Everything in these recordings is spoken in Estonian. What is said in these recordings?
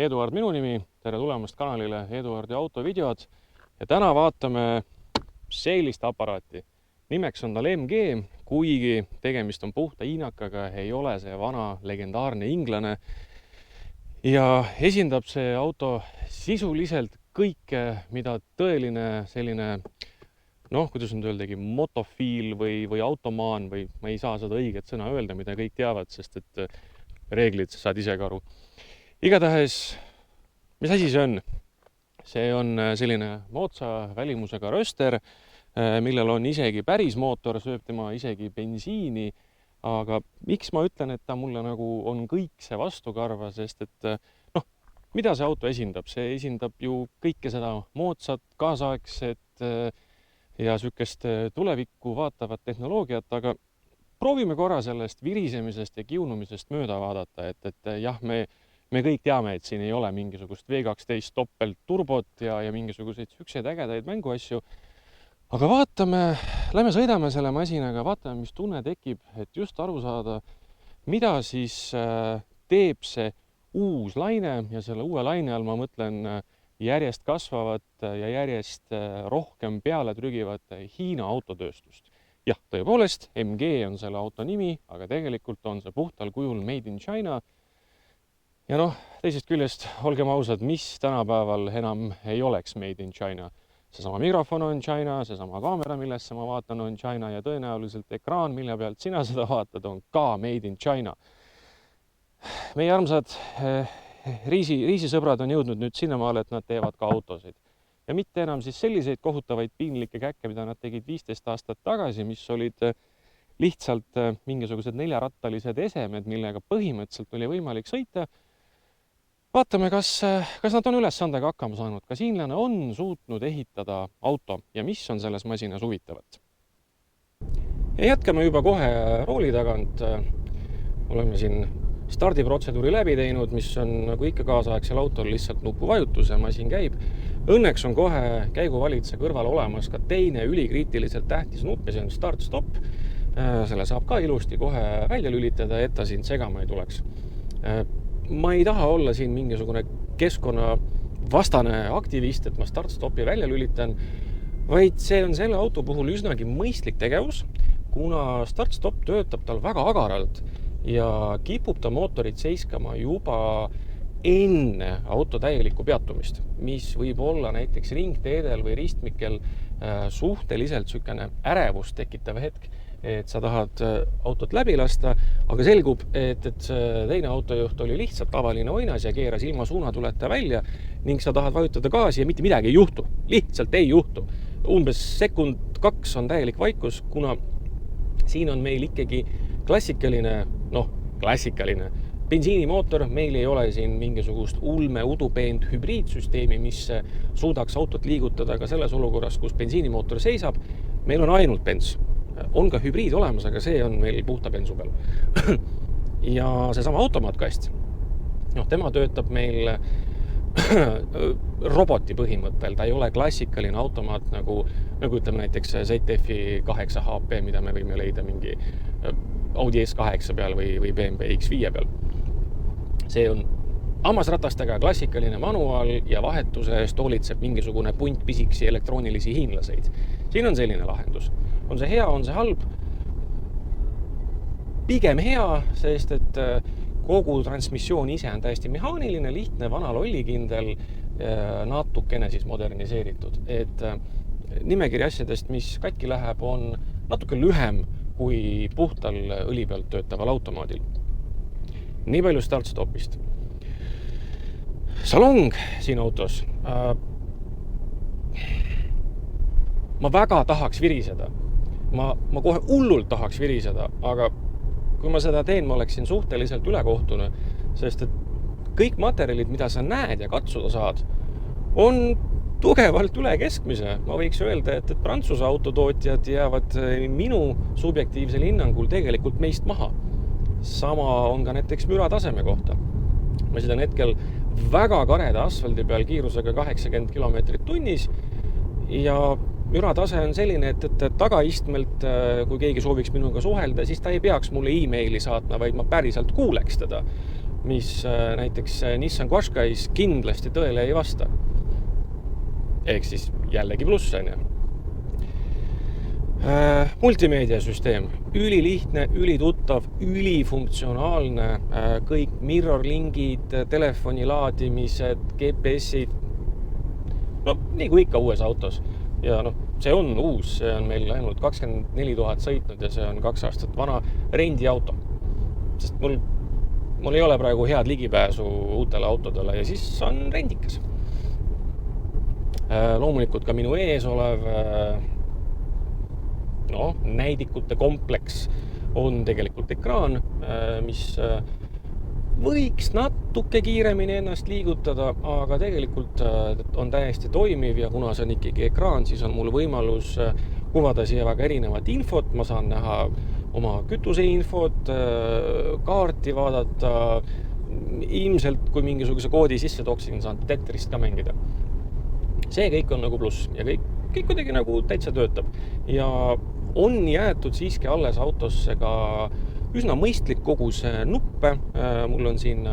Eduard minu nimi, tere tulemast kanalile Eduardi autovideod ja täna vaatame sellist aparaati. Nimeks on tal MG, kuigi tegemist on puhta hiinakaga, ei ole see vana legendaarne inglane. Ja esindab see auto sisuliselt kõike, mida tõeline selline, kuidas nüüd öeldagi, motofiil või automaan või ma ei saa seda õiget sõna öelda, mida kõik teavad, sest et reeglid saad ise ka aru. Igatahes, mis asi see on? See on selline moodsa välimusega röster, millel on isegi päris mootor, sööb tema isegi bensiini, aga miks ma ütlen, et ta mulle nagu on kõik see vastukarva, sest et mida see auto esindab? See esindab ju kõike seda moodsat, kaasaegset ja sükest tulevikku vaatavat tehnoloogiat, aga proovime korra sellest virisemisest ja kiunumisest mööda vaadata, et jah, me kõik teame, et siin ei ole mingisugust V12 toppelt turbot ja mingisuguseid sükseid ägedaid mänguasju. Aga lähme sõidame selle masinaga, vaatame, mis tunne tekib, et just aru saada, mida siis teeb see uus laine ja selle uue laine all ma mõtlen järjest kasvavat ja järjest rohkem peale trügivat Hiina autotööstust. Jah, tõepoolest, MG on selle auto nimi, aga tegelikult on see puhtal kujul Made in China. Ja teisest küljest, olgem ausad, mis tänapäeval enam ei oleks Made in China. Seesama mikrofon on China, seesama kaamera, millesse ma vaatan, on China ja tõenäoliselt ekraan, mille pealt sina seda vaatad, on ka Made in China. Meie armsad riisisõbrad on jõudnud nüüd sinnamaale, et nad teevad ka autosid. Ja mitte enam siis selliseid kohutavaid piinlikke käkke, mida nad tegid 15 aastat tagasi, mis olid lihtsalt mingisugused 4-rattalised esemed, millega põhimõtteliselt oli võimalik sõita. Vaatame, kas nad on ülesandega hakkama saanud, kas hiinlane on suutnud ehitada auto ja mis on selles masinas huvitavat. Ja jätkame juba kohe rooli tagant. Oleme siin stardiprotseduuri läbi teinud, mis on nagu ikka kaasaegsel autol lihtsalt nupuvajutus ja masin käib. Õnneks on kohe käiguvalitse kõrval olemas ka teine ülikriitiliselt tähtis nupp ja see on start-stop. Selle saab ka ilusti kohe välja lülitada, et ta siin segama ei tuleks. Ma ei taha olla siin mingisugune keskkonnavastane aktivist, et ma start-stopi välja lülitan, vaid see on selle auto puhul üsnagi mõistlik tegevus, kuna start-stop töötab tal väga agaralt ja kipub ta mootorit seiskama juba enne auto täielikku peatumist, mis võib olla näiteks ringteedel või ristmikel suhteliselt sükene ärevust tekitav hetk, et sa tahad autot läbi lasta, aga selgub, et teine autojuht oli lihtsalt tavaline oinas ja keeras ilma suunatuleta välja ning sa tahad vajutada gaasi ja mitte midagi ei juhtu. Lihtsalt ei juhtu. Umbes sekund 2 on täielik vaikus, kuna siin on meil ikkagi klassikaline bensiinimootor, meil ei ole siin mingisugust udupeent hübriidsüsteemi, mis suudaks autot liigutada ka selles olukorras, kus bensiinimootor seisab. Meil on ainult bens. On ka hübriid olemas, aga see on meil puhta bensu peal. Ja seesama automaatkast, tema töötab meil roboti põhimõttel, ta ei ole klassikaline automaat nagu ütleme näiteks ZF-i 8 HP, mida me võime leida mingi Audi S8 peal või BMW X5 peal. See on hammasratastega klassikaline manuaal ja vahetuse eest hoolitseb mingisugune punt pisiksi elektroonilisi hiinlaseid. Siin on selline lahendus. On see hea, on see halb? Pigem hea, sest et kogu transmissioon ise on täiesti mehaaniline, lihtne, vana lollikindel, natukene siis moderniseeritud. Et nimekiri asjadest, mis katki läheb, on natuke lühem kui puhtal õli pealt töötaval automaadil. Nii palju start-stopist. Salong siin autos. Ma väga tahaks viriseda. Ma kohe hullult tahaks viriseda, aga kui ma seda teen, ma oleksin suhteliselt ülekohtune, sest et kõik materjalid, mida sa näed ja katsuda saad, on tugevalt üle keskmise. Ma võiks öelda, et Prantsuse autotootjad jäävad minu subjektiivsel hinnangul tegelikult meist maha. Sama on ka näiteks mürataseme kohta. Ma sõidan hetkel väga kareda asfaldi peal kiirusega 80 km tunnis ja müratase on selline, et tagaistmelt, kui keegi sooviks minuga suhelda, siis ta ei peaks mulle e-maili saatma, vaid ma päriselt kuuleks teda. mis näiteks Nissan Qashqais kindlasti tõele ei vasta. Ehk siis jällegi pluss, on ju. Multimeediasüsteem, ülilihtne, ülituttav, ülifunktsionaalne, kõik mirror-lingid, telefoni laadimised, GPS-id, no nii kui ikka uues autos. Ja see on uus, see on meil ainult 24 000 sõitnud ja see on 2 aastat vana rendiauto. Sest mul ei ole praegu head ligipääsu uutele autodele ja siis on rendikas. Loomulikult ka minu ees olev näidikute kompleks on tegelikult ekraan, mis võiks natuke kiiremini ennast liigutada, aga tegelikult on täiesti toimiv ja kuna see on ikkagi ekraan, siis on mul võimalus kuvada siia väga erinevat infot, ma saan näha oma kütuseinfot, kaarti vaadata, ilmselt kui mingisuguse koodi sisse toksin, saan detektorist ka mängida. See kõik on nagu pluss ja kõik kuidagi nagu täitsa töötab ja on jäetud siiski alles autosse ka üsna mõistlik kogus nuppe. Mul on siin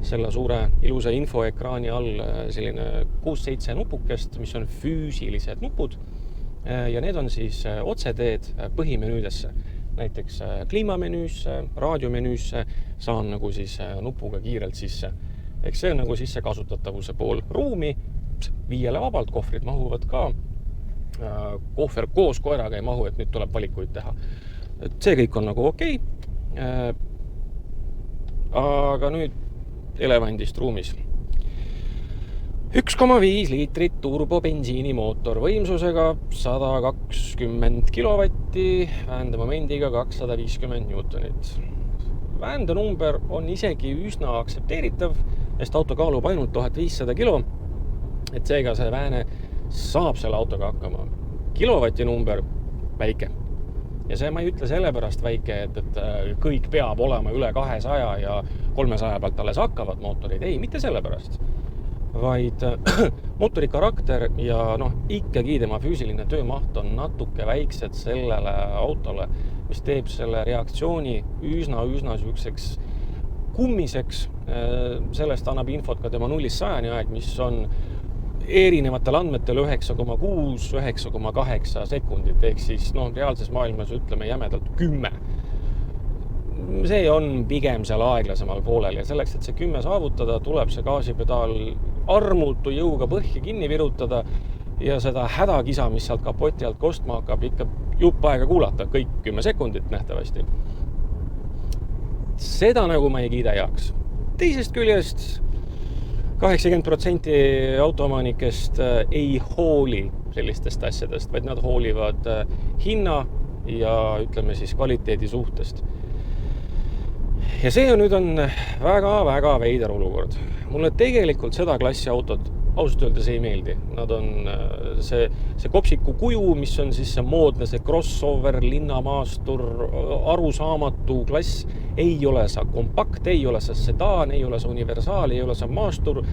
selle suure ilusa infoekraani all selline 6-7 nupukest, mis on füüsilised nupud ja need on siis otseteed põhimenüüdesse. Näiteks kliimamenüüsse, raadiomenüüsse saan nagu siis nupuga kiirelt sisse. Eks see on nagu sisse kasutatavuse pool ruumi. 5 vabalt, kohvrid mahuvad ka. Kohver koos koeraga ei mahu, et nüüd tuleb valikuid teha. Et see kõik on nagu okei. Aga nüüd elevandist ruumis. 1,5 liitrit turbobensiinimootor võimsusega 120 kilovatti, väändemomendiga 250 newtonit. Väändenumber on isegi üsna aktsepteeritav, sest auto kaalub ainult 1500 kilo. Et seega see vääne saab selle autoga hakkama. Kilovati number väike. Ja see ma ei ütle sellepärast väike, et kõik peab olema üle 200 ja 300 pealt alles hakkavad mootorid. Ei, mitte sellepärast. Vaid mootori karakter ja ikkagi tema füüsiline töömaht on natuke väiksed sellele autole, mis teeb selle reaktsiooni üsna süükseks kummiseks. Sellest annab infot ka tema 0-100 aeg, mis on erinevatel andmetel 9,6, 9,8 sekundit, ehk siis reaalses maailmas ütleme jämedalt 10. See on pigem seal aeglasemal poolel ja selleks, et see 10 saavutada, tuleb see gaasipedaal armutu jõuga põhja kinni virutada ja seda hädakisa, mis sealt kapoti alt kostma hakkab, ikka jupp aega kuulata, kõik 10 sekundit nähtavasti. Seda nagu ma ei kiida heaks. Teisest küljest 80% autoomanikest ei hooli sellistest asjadest, vaid nad hoolivad hinna ja ütleme siis kvaliteedi suhtest. Ja see nüüd on väga veider olukord. Mulle tegelikult seda klassi autot ausalt öeldes ei meeldi. Nad on see kopsiku kuju, mis on siis see moodne, see crossover, linnamaastur, arusaamatu klass, ei ole see kompakt, ei ole see sedaan, ei ole see universaal, ei ole see maastur,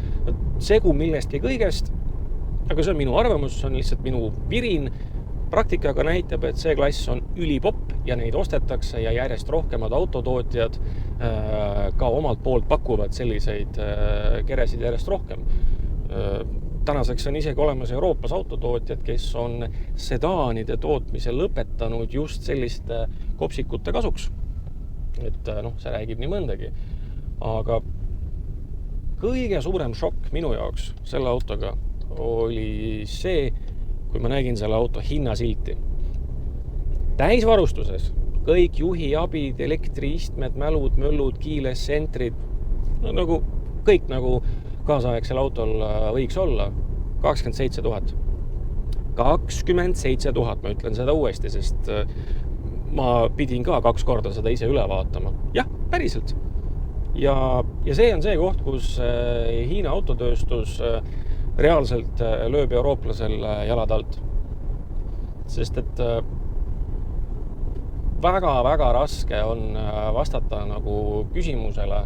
segu millestki kõigest. Aga see on minu arvamus, see on lihtsalt minu virin. Praktikaga näitab, et see klass on ülipopp ja neid ostetakse ja järjest rohkemad autotootjad ka omalt poolt pakuvad selliseid keresid järjest rohkem. Tänaseks on isegi olemas Euroopas autotootjad, kes on sedaanide tootmise lõpetanud just selliste kopsikute kasuks. Et see räägib nii mõndagi. Aga kõige suurem šokk minu jaoks selle autoga oli see, kui ma nägin selle auto hinnasilti. Täisvarustuses kõik juhiabid, elektriistmed, mälud, möllud, kiiles, sentrid, kõik nagu kaasaegsel autol võiks olla 27 000. 27 000, ma ütlen seda uuesti, sest ma pidin ka 2 korda seda ise üle vaatama. Jah, päriselt. Ja see on see koht, kus Hiina autotööstus reaalselt lööb eurooplasel jalad alt. Sest et väga raske on vastata nagu küsimusele,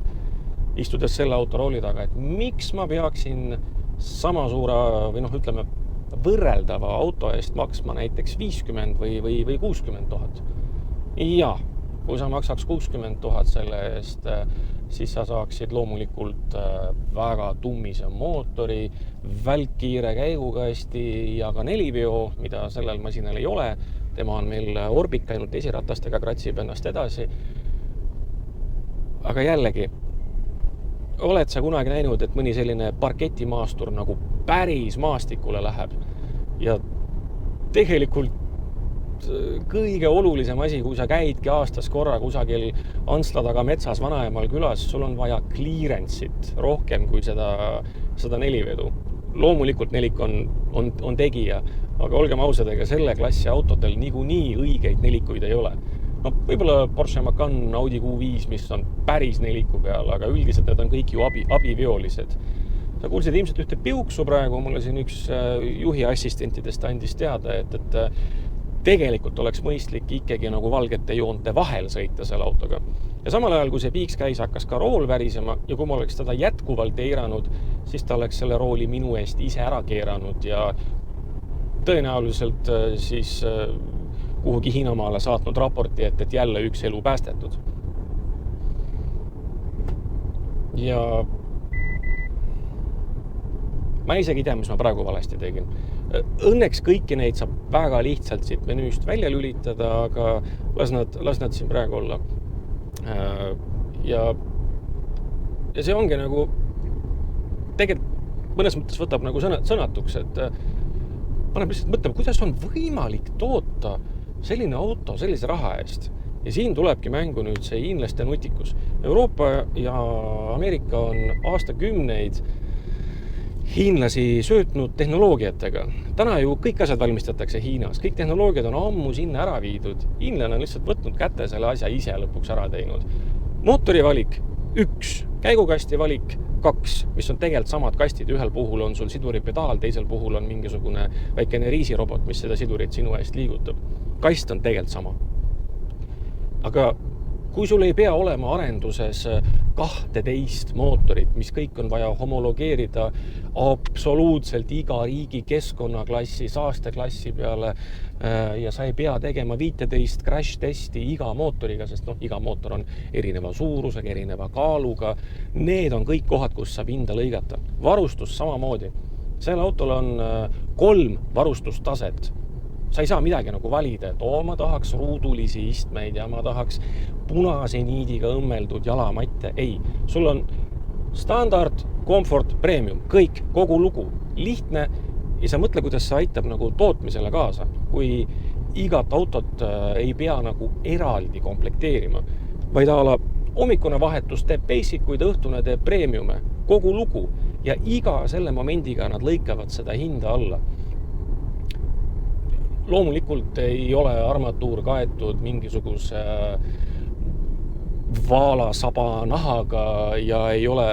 istudes selle auto rooli taga, et miks ma peaksin sama suure või ütleme võrreldava auto eest maksma näiteks 50 või 60 000. Ja kui sa maksaks 60 000 selle eest siis sa saaksid loomulikult väga tummise mootori, välkkiire käigukasti ja ka 4-veo, mida sellel masinal ei ole. Tema on meil orbik, ainult esiratastega kratsib ennast edasi. Aga jällegi, oled sa kunagi näinud, et mõni selline parketimaastur nagu päris maastikule läheb ja tegelikult kõige olulisem asi, kui sa käidki aastas korra kusagil Antsla taga metsas Vanaemaal külas, sul on vaja clearance'it rohkem kui seda 4-vedu. Loomulikult nelik on tegija, aga olgem ausad, ega selle klassi autodel niikuinii õigeid nelikuid ei ole. No, võib-olla Porsche Macan, Audi Q5, mis on päris neliku peal, aga üldiselt need on kõik ju abiveolised. Sa kuulsid ilmselt ühte piuksu praegu, mulle siin üks juhi assistentidest andis teada, et tegelikult oleks mõistlik ikkagi nagu valgete joonte vahel sõita selle autoga. Ja samal ajal, kui see piiks käis, hakkas ka rool värisema ja kui ma oleks teda jätkuvalt eiranud, siis ta oleks selle rooli minu eest ise ära keeranud ja tõenäoliselt siis kuhugi Hiinamaale saatnud raporti, et jälle üks elu päästetud. Ja ma isegi ei tea, mis ma praegu valesti tegin. Õnneks kõiki neid saab väga lihtsalt siit menüüst välja lülitada, aga las nad siin praegu olla. Ja see ongi nagu tegelikult mõnes mõttes võtab nagu sõnatuks, et paneb lihtsalt mõtlema, kuidas on võimalik toota selline auto sellise raha eest. Ja siin tulebki mängu nüüd see hiinlaste nutikus. Euroopa ja Ameerika on aastakümneid hiinlasi söötnud tehnoloogiatega. Täna ju kõik asjad valmistatakse Hiinas. Kõik tehnoloogiad on ammu sinna ära viidud. Hiinlane on lihtsalt võtnud kätte selle asja ise lõpuks ära teinud. Mootori valik 1, käigukasti valik 2, mis on tegelikult samad kastid. Ühel puhul on sul siduripedaal, teisel puhul on mingisugune väikene riisirobot, mis seda sidurit sinu eest liigutab. Kast on tegelikult sama. Aga kui sul ei pea olema arenduses 12 mootorit, mis kõik on vaja homologeerida absoluutselt iga riigi keskkonnaklassi, saasteklassi peale ja sa ei pea tegema 15 crash testi iga mootoriga, sest iga mootor on erineva suurusega, erineva kaaluga. Need on kõik kohad, kus saab hinda lõigata. Varustus samamoodi. Selle autol on 3 varustustaset. Sa ei saa midagi nagu valida, et ma tahaks ruudulisi istmeid ja ma tahaks punase niidiga õmmeldud jalamatte. Ei, sul on standard, comfort, premium, kõik, kogu lugu, lihtne ja sa mõtle, kuidas see aitab nagu tootmisele kaasa, kui igat autot ei pea nagu eraldi komplekteerima, vaid hommikune vahetus teeb basic'uid, õhtune teeb premiume, kogu lugu ja iga selle momendiga nad lõikavad seda hinda alla. Loomulikult ei ole armatuur kaetud mingisuguse vaalasaba nahaga ja ei ole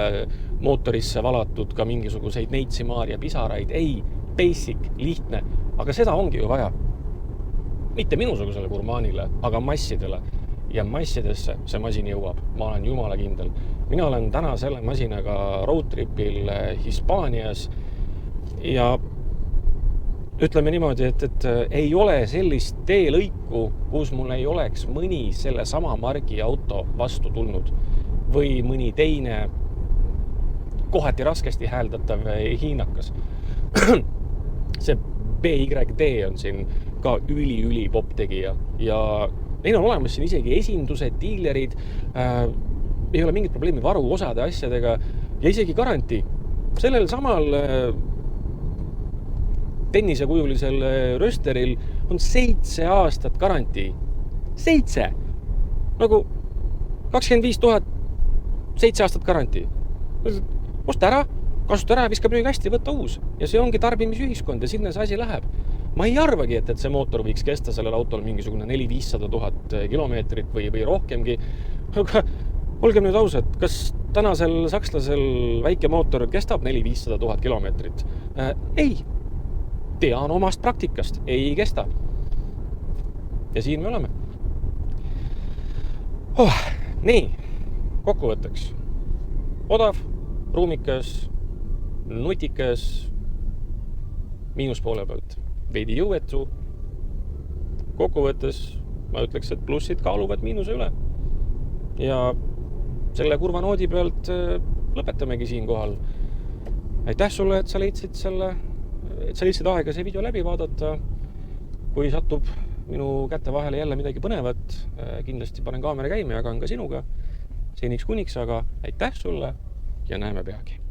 mootorisse valatud ka mingisuguseid neitsimaaria pisaraid. Ei, basic, lihtne, aga seda ongi ju vaja. Mitte minusugusele gurmaanile, aga massidele. Ja massidesse see masin jõuab. Ma olen jumala kindel. Mina olen täna selle masinaga roadtripil Hispaanias ja ütleme niimoodi, et ei ole sellist teelõiku, kus mul ei oleks mõni selle sama margi auto vastu tulnud või mõni teine kohati raskesti hääldatav hiinakas. See BYD on siin ka üli pop tegija ja neil on olemas siin isegi esindused, diilerid, ei ole mingit probleemi varu osade asjadega ja isegi garantii. Sellel samal tennisekujulisel rösteril on 7 aastat garantii. 7! Nagu 25 000, 7 aastat garantii. Osta ära, kasuta ära, viska prügikasti, võtta uus. Ja see ongi tarbimisühiskond ja sinna see asi läheb. Ma ei arvagi, et see mootor võiks kesta sellel autol mingisugune 400 000 kilomeetrit või rohkemgi. Aga olgem nüüd ausad, kas tänasel sakslasel väike mootor kestab 400 000 kilomeetrit? Ei. Tean omast praktikast, ei kesta. Ja siin me oleme. Nii, kokkuvõtteks. Odav, ruumikas, nutikas, miinuspoole pealt. Veidi jõuetu. Kokkuvõttes ma ütleks, et plussid kaaluvad miinuse üle. Ja selle kurva noodi pealt lõpetamegi siinkohal. Aitäh sulle, et sa leidsid aega see video läbi vaadata. Kui satub minu kätte vahele jälle midagi põnevat, kindlasti panen kaamera käima ja jagan ka sinuga. Seniks kuniks, aga aitäh sulle ja näeme peagi.